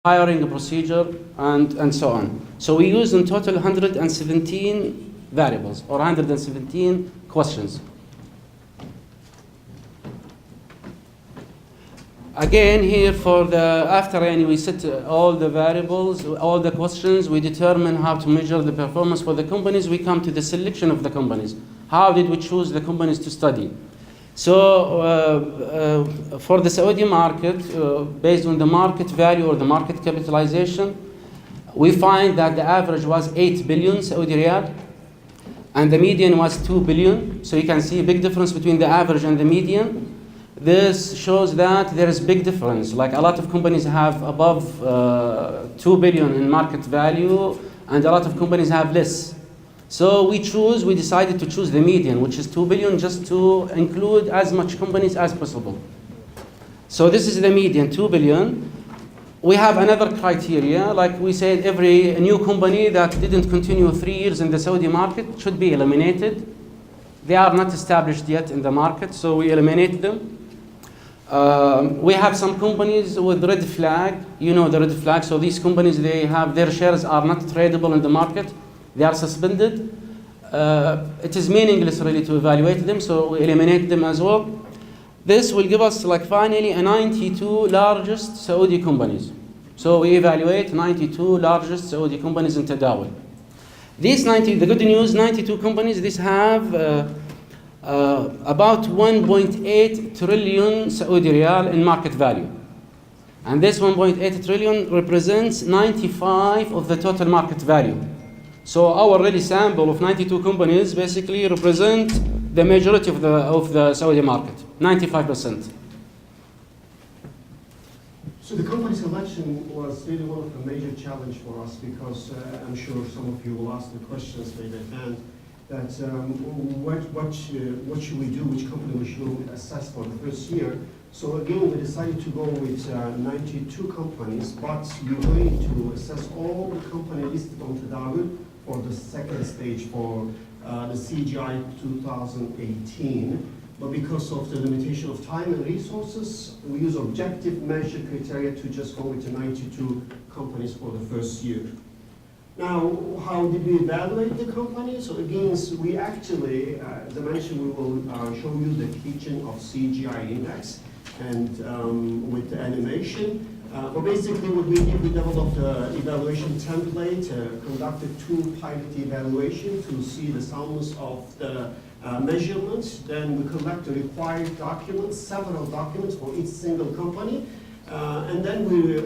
hiring procedure, and so on. So we use in total 117 variables or 117 questions. Again, here for the after we set all the variables, all the questions, we determine how to measure the performance for the companies. We come to the selection of the companies. How did we choose the companies to study? So for the Saudi market, based on the market value or the market capitalization, we find that the average was 8 billion Saudi riyal, and the median was 2 billion. So you can see a big difference between the average and the median. This shows that there is big difference. Like a lot of companies have above 2 billion in market value, and a lot of companies have less. So we decided to choose the median, which is 2 billion, just to include as much companies as possible. So this is the median, 2 billion. We have another criteria, like we said, every new company that didn't continue 3 years in the Saudi market should be eliminated. They are not established yet in the market, so we eliminate them. We have some companies with red flag, you know the red flag, so these companies, they have their shares are not tradable in the market, they are suspended. It is meaningless really to evaluate them, so we eliminate them as well. This will give us like finally a 92 largest Saudi companies. So we evaluate 92 largest Saudi companies in Tadawul. These the good news, 92 companies, these have about 1.8 trillion Saudi riyal in market value. And this 1.8 trillion represents 95 of the total market value. So our really sample of 92 companies basically represent the majority of the Saudi market, 95%. So the company selection was really one of the major challenge for us because I'm sure some of you will ask the questions later at hand that what should we do, which company we should assess for the first year. So again, we decided to go with 92 companies, but we're going to assess all the companies listed on Tadawul for the second stage for the CGI 2018. But because of the limitation of time and resources, we use objective measure criteria to just go with the 92 companies for the first year. Now, how did we evaluate the company? So again, we actually, as I mentioned, we will show you the teaching of CGI index and with the animation. But basically what we did, we developed the evaluation template, conducted 2 pilot evaluations to see the soundness of the measurements. Then we collect the required documents, several documents for each single company. And then we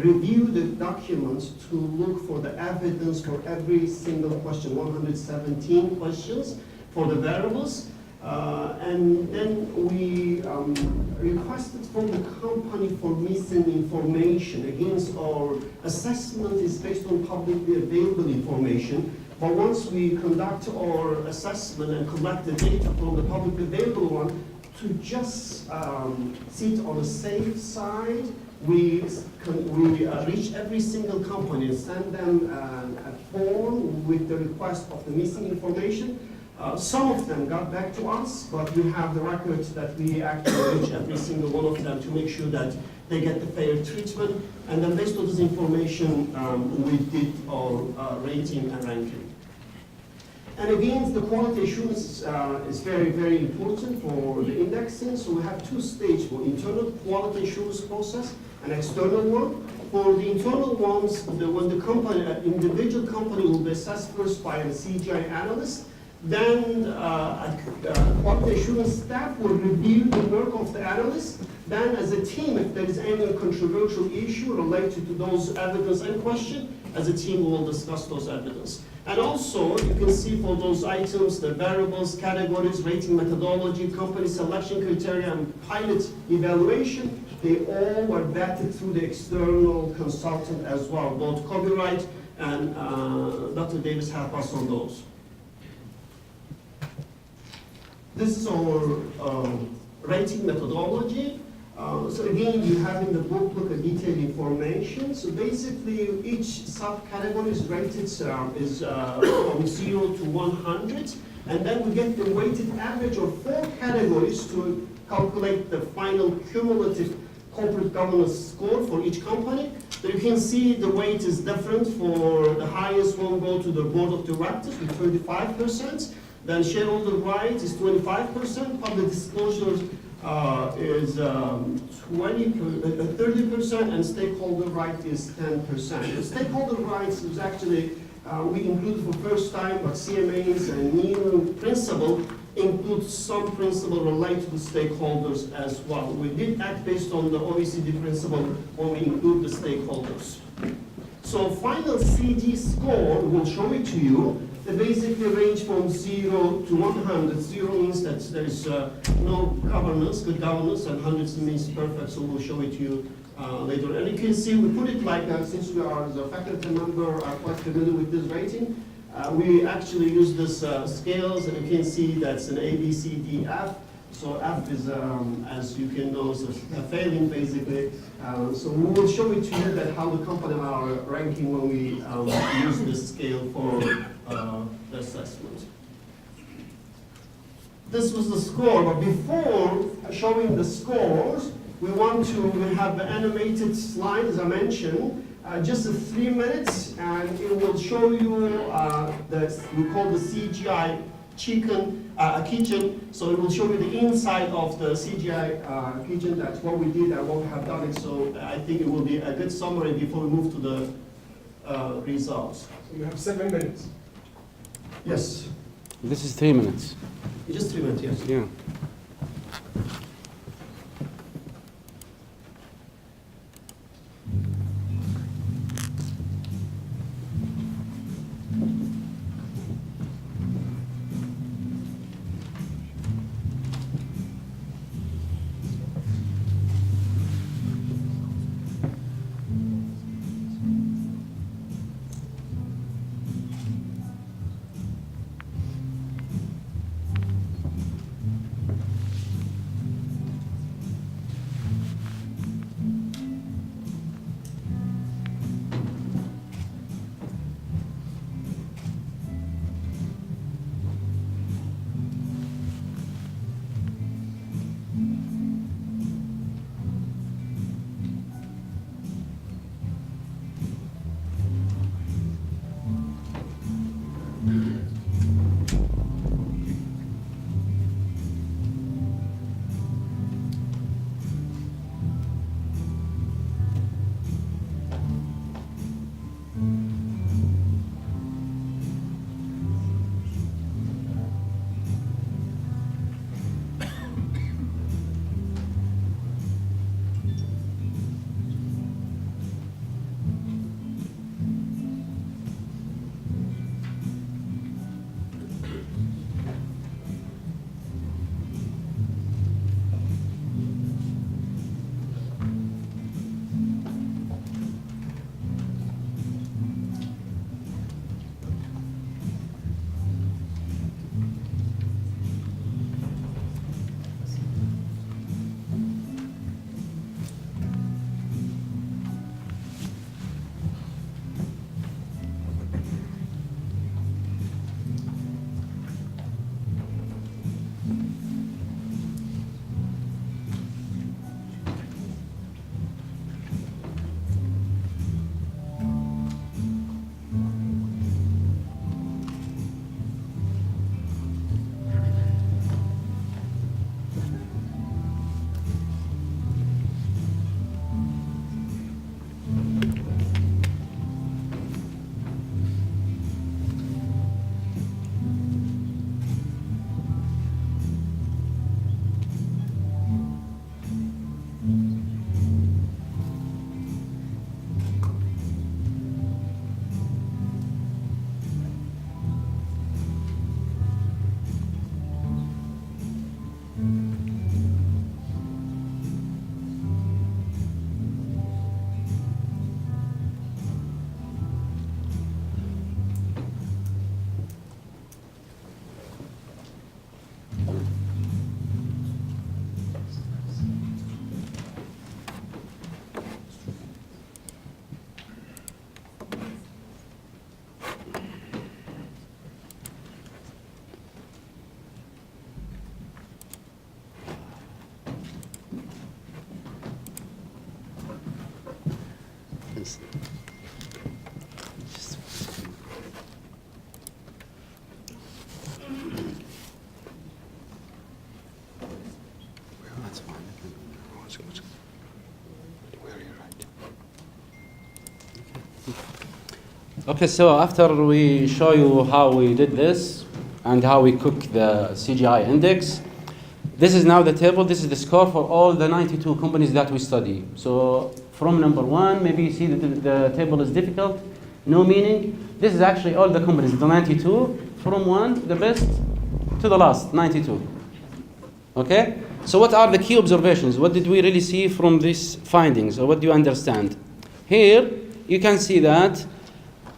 review the documents to look for the evidence for every single question, 117 questions for the variables. And then we requested from the company for missing information. Again, our assessment is based on publicly available information. But once we conduct our assessment and collect the data from the publicly available one, to just sit on the safe side, we reach every single company and send them a form with the request of the missing information. Some of them got back to us, but we have the records that we actually reach every single one of them to make sure that they get the fair treatment. And then based on this information, we did our rating and ranking. And again, the quality assurance is very, very important for the indexing. So we have 2 stages for internal quality assurance process and external one. For the internal ones, when the company, an individual company will be assessed first by a CGI analyst, then a quality assurance staff will review the work of the analyst. Then as a team, if there is any controversial issue related to those evidence and question, as a team we will discuss those evidence. And also, you can see for those items, the variables, categories, rating methodology, company selection criteria, and pilot evaluation, they all were vetted through the external consultant as well. Both copyright and Dr. Davis helped us on those. This is our rating methodology. So again, you have in the booklet a detailed information. So basically, each subcategory is rated from 0 to 100. And then we get the weighted average of 4 categories to calculate the final cumulative corporate governance score for each company. So you can see the weight is different. For the highest one go to the board of directors with 35%. Then shareholder right is 25%. Public disclosure is 30%, and stakeholder right is 10%. The stakeholder rights is actually we included for first time, but CMA's new principle includes some principle related to stakeholders as well. We did act based on the OECD principle when we include the stakeholders. So final CG score, we'll show it to you. They basically range from 0 to 100. 0 means that there is no governance, good governance, and 100 means perfect, so we'll show it to you later. And you can see we put it like that since we are the faculty member are quite familiar with this rating. We actually use this scales, and you can see that's an A, B, C, D, F. So F is, as you can know, so failing basically. So we will show it to you that how the company are ranking when we use this scale for the assessment. This was the score, but before showing the scores, we want to have an animated slide, as I mentioned, just 3 minutes, and it will show you we call the CGI kitchen. So it will show you the inside of the CGI kitchen. That's what we did and what we have done it. So I think it will be a good summary before we move to the results. So we have 7 minutes. Yes. This is 3 minutes. Just 3 minutes, yes. Yeah. questions. That's fine. Okay, so after we show you how we did this and how we cook the CGI index, this is now the table. This is the score for all the 92 companies that we study. So from number 1, maybe you see that the table is difficult, no meaning. This is actually all the companies, the 92, from 1, the best, to the last, 92. Okay? So what are the key observations? What did we really see from these findings? Or what do you understand? Here, you can see that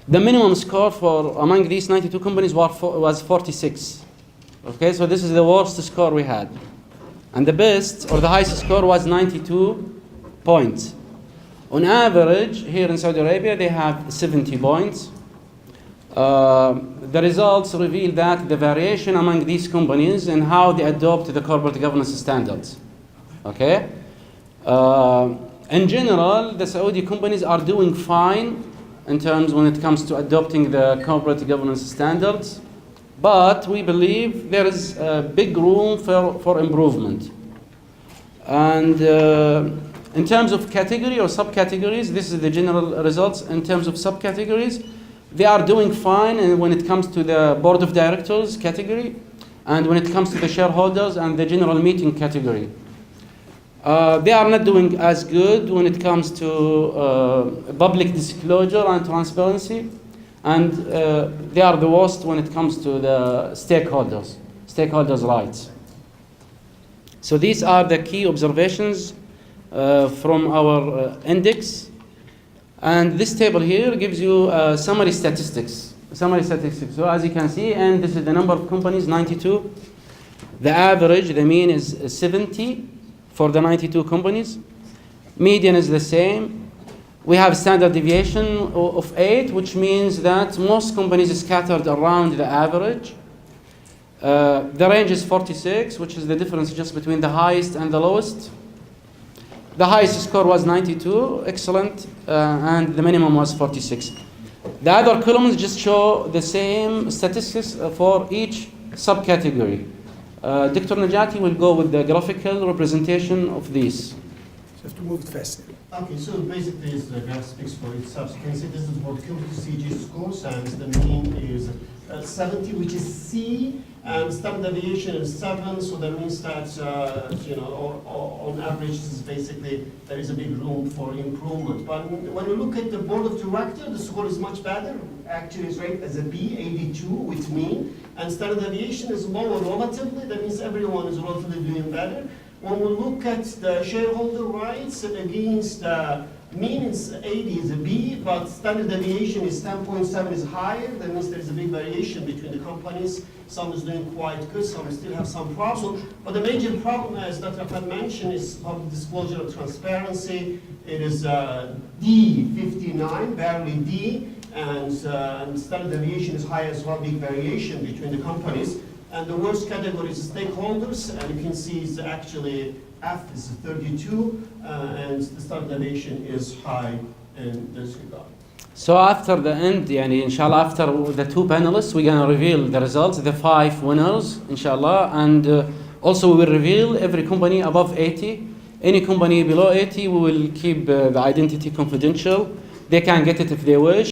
the minimum score for among these 92 companies was 46. Okay, so this is the worst score we had. And the best, or the highest score, was 92 points. On average, here in Saudi Arabia, they have 70 points. The results reveal that the variation among these companies and how they adopt the corporate governance standards. Okay? In general, the Saudi companies are doing fine in terms when it comes to adopting the corporate governance standards, but we believe there is a big room for improvement. And in terms of category or subcategories, this is the general results. In terms of subcategories, they are doing fine and when it comes to the board of directors category, and when it comes to the shareholders and the general meeting category. They are not doing as good when it comes to public disclosure and transparency, and they are the worst when it comes to the stakeholders' rights. So these are the key observations from our index. And this table here gives you summary statistics. So as you can see, and this is the number of companies, 92. The average, the mean is 70 for the 92 companies. Median is the same. We have standard deviation of 8, which means that most companies are scattered around the average. The range is 46, which is the difference just between the highest and the lowest. The highest score was 92, excellent, and the minimum was 46. The other columns just show the same statistics for each subcategory. Dr. Najati will go with the graphical representation of these. So you have to move it faster. Okay, so basically the graph speaks for itself. You can see this is what cumulative CG scores, and the mean is 70, which is C, and standard deviation is 7, so that means that, on average, this is basically, there is a big room for improvement. But when you look at the board of directors, the score is much better. Actually, it's rated as a B, 82 with mean, and standard deviation is lower relatively, that means everyone is relatively doing better. When we look at the shareholder rights against the mean is 80 is a B, but standard deviation is 10.7 is higher. That means there is a big variation between the companies. Some is doing quite good, some still have some problems. But the major problem, as Dr. Ahmed mentioned, is public disclosure and transparency. It is D, 59, barely D, and standard deviation is high as well, big variation between the companies. And the worst category is stakeholders, and you can see it's actually F is 32, and the standard deviation is high in this regard. So after the end, inshallah, after the 2 panelists, we're going to reveal the results, the 5 winners, inshallah, and also we will reveal every company above 80. Any company below 80, we will keep the identity confidential. They can get it if they wish.